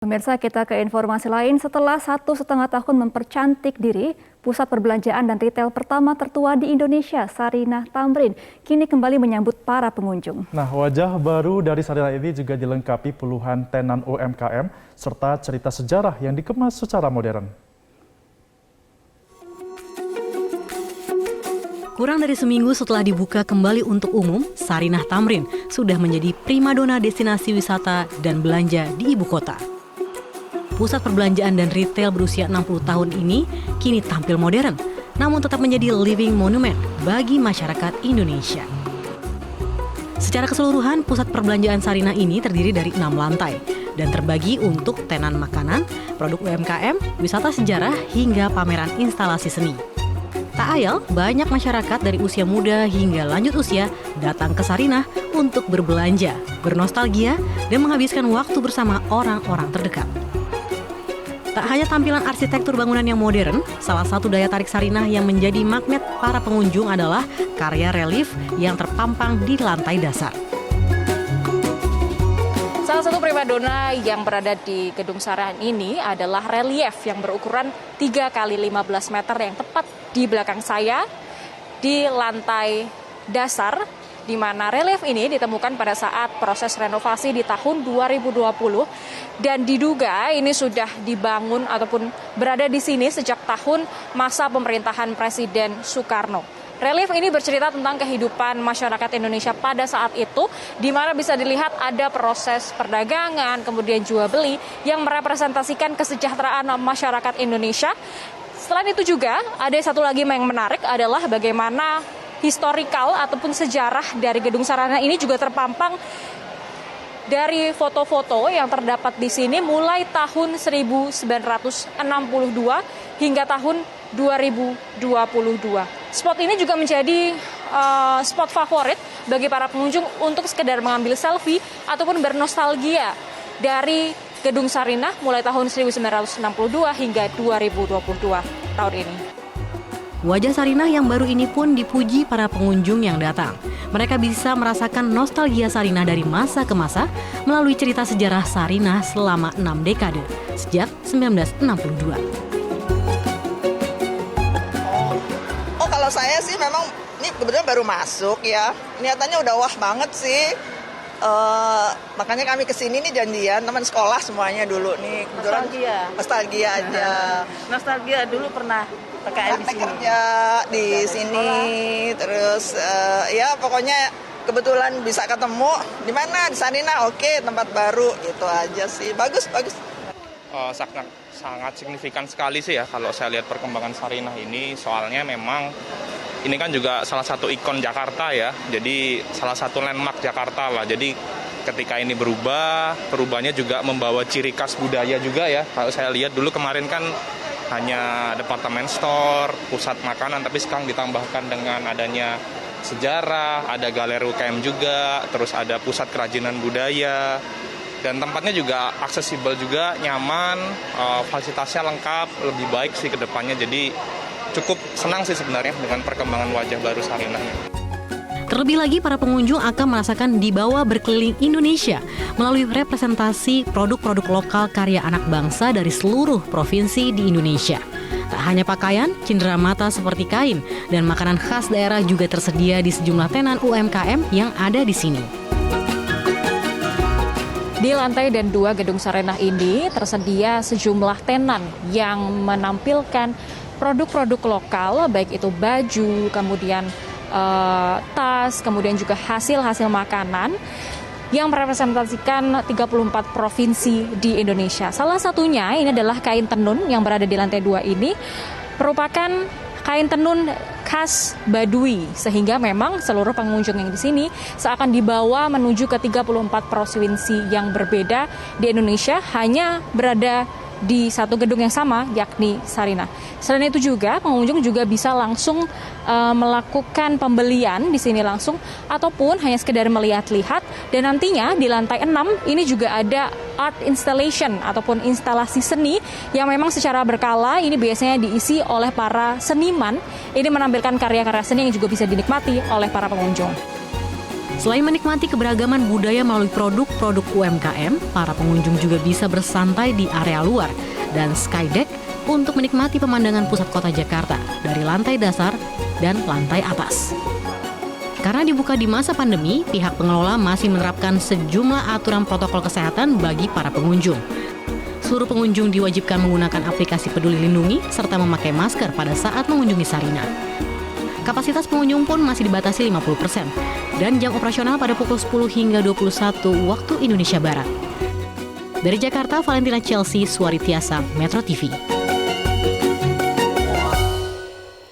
Pemirsa, kita ke informasi lain. Setelah 1,5 tahun mempercantik diri, pusat perbelanjaan dan retail pertama tertua di Indonesia, Sarinah Tamrin, kini kembali menyambut para pengunjung. Nah, wajah baru dari Sarinah ini juga dilengkapi puluhan tenan UMKM serta cerita sejarah yang dikemas secara modern. Kurang dari seminggu setelah dibuka kembali untuk umum, Sarinah Tamrin sudah menjadi primadona destinasi wisata dan belanja di ibu kota. Pusat perbelanjaan dan retail berusia 60 tahun ini kini tampil modern, namun tetap menjadi living monument bagi masyarakat Indonesia. Secara keseluruhan, pusat perbelanjaan Sarinah ini terdiri dari 6 lantai dan terbagi untuk tenan makanan, produk UMKM, wisata sejarah, hingga pameran instalasi seni. Tak ayal, banyak masyarakat dari usia muda hingga lanjut usia datang ke Sarinah untuk berbelanja, bernostalgia, dan menghabiskan waktu bersama orang-orang terdekat. Tak hanya tampilan arsitektur bangunan yang modern, salah satu daya tarik Sarinah yang menjadi magnet para pengunjung adalah karya relief yang terpampang di lantai dasar. Salah satu primadona yang berada di Gedung Sarinah ini adalah relief yang berukuran 3 x 15 meter yang tepat di belakang saya di lantai dasar, di mana relief ini ditemukan pada saat proses renovasi di tahun 2020 dan diduga ini sudah dibangun ataupun berada di sini sejak tahun masa pemerintahan Presiden Soekarno. Relief ini bercerita tentang kehidupan masyarakat Indonesia pada saat itu, di mana bisa dilihat ada proses perdagangan, kemudian jual beli yang merepresentasikan kesejahteraan masyarakat Indonesia. Selain itu juga ada satu lagi yang menarik adalah bagaimana historikal ataupun sejarah dari Gedung Sarinah ini juga terpampang dari foto-foto yang terdapat di sini mulai tahun 1962 hingga tahun 2022. Spot ini juga menjadi spot favorit bagi para pengunjung untuk sekedar mengambil selfie ataupun bernostalgia dari Gedung Sarinah mulai tahun 1962 hingga 2022 tahun ini. Wajah Sarinah yang baru ini pun dipuji para pengunjung yang datang. Mereka bisa merasakan nostalgia Sarinah dari masa ke masa melalui cerita sejarah Sarinah selama 6 dekade, sejak 1962. Kalau saya sih memang ini kebetulan baru masuk ya. Niatannya udah wah banget sih. Makanya kami kesini nih janjian teman sekolah semuanya dulu nih. Nostalgia aja. Nostalgia dulu pernah PKL di sini. Kerja di sini, terus ya pokoknya kebetulan bisa ketemu di mana di Sarinah. Oke, tempat baru gitu aja sih. Bagus. Sangat signifikan sekali sih ya kalau saya lihat perkembangan Sarinah ini, soalnya memang ini kan juga salah satu ikon Jakarta ya, jadi salah satu landmark Jakarta lah. Jadi ketika ini berubah, perubahannya juga membawa ciri khas budaya juga ya. Kalau saya lihat dulu kemarin kan hanya departemen store, pusat makanan, tapi sekarang ditambahkan dengan adanya sejarah, ada galeri UKM juga, terus ada pusat kerajinan budaya. Dan tempatnya juga aksesibel juga, nyaman, fasilitasnya lengkap, lebih baik sih ke depannya. Jadi cukup senang sih sebenarnya dengan perkembangan wajah baru Sarinah. Terlebih lagi, para pengunjung akan merasakan dibawa berkeliling Indonesia melalui representasi produk-produk lokal karya anak bangsa dari seluruh provinsi di Indonesia. Tak hanya pakaian, cindera mata seperti kain, dan makanan khas daerah juga tersedia di sejumlah tenan UMKM yang ada di sini. Di lantai dan 2 Gedung Sarinah ini tersedia sejumlah tenan yang menampilkan produk-produk lokal, baik itu baju, kemudian tas, kemudian juga hasil-hasil makanan yang merepresentasikan 34 provinsi di Indonesia. Salah satunya ini adalah kain tenun yang berada di lantai 2 ini, merupakan kain tenun khas Baduy, sehingga memang seluruh pengunjung yang di sini seakan dibawa menuju ke 34 provinsi yang berbeda di Indonesia, hanya berada di satu gedung yang sama, yakni Sarinah. Selain itu juga pengunjung juga bisa langsung melakukan pembelian di sini langsung ataupun hanya sekedar melihat-lihat. Dan nantinya di lantai 6 ini juga ada art installation ataupun instalasi seni yang memang secara berkala ini biasanya diisi oleh para seniman. Ini menampilkan karya-karya seni yang juga bisa dinikmati oleh para pengunjung. Selain menikmati keberagaman budaya melalui produk-produk UMKM, para pengunjung juga bisa bersantai di area luar dan skydeck untuk menikmati pemandangan pusat kota Jakarta dari lantai dasar dan lantai atas. Karena dibuka di masa pandemi, pihak pengelola masih menerapkan sejumlah aturan protokol kesehatan bagi para pengunjung. Seluruh pengunjung diwajibkan menggunakan aplikasi Peduli Lindungi serta memakai masker pada saat mengunjungi Sarinah. Kapasitas pengunjung pun masih dibatasi 50% dan jam operasional pada pukul 10 hingga 21 waktu Indonesia Barat. Dari Jakarta, Valentina Chelsea, Suari Tiasa, Metro TV.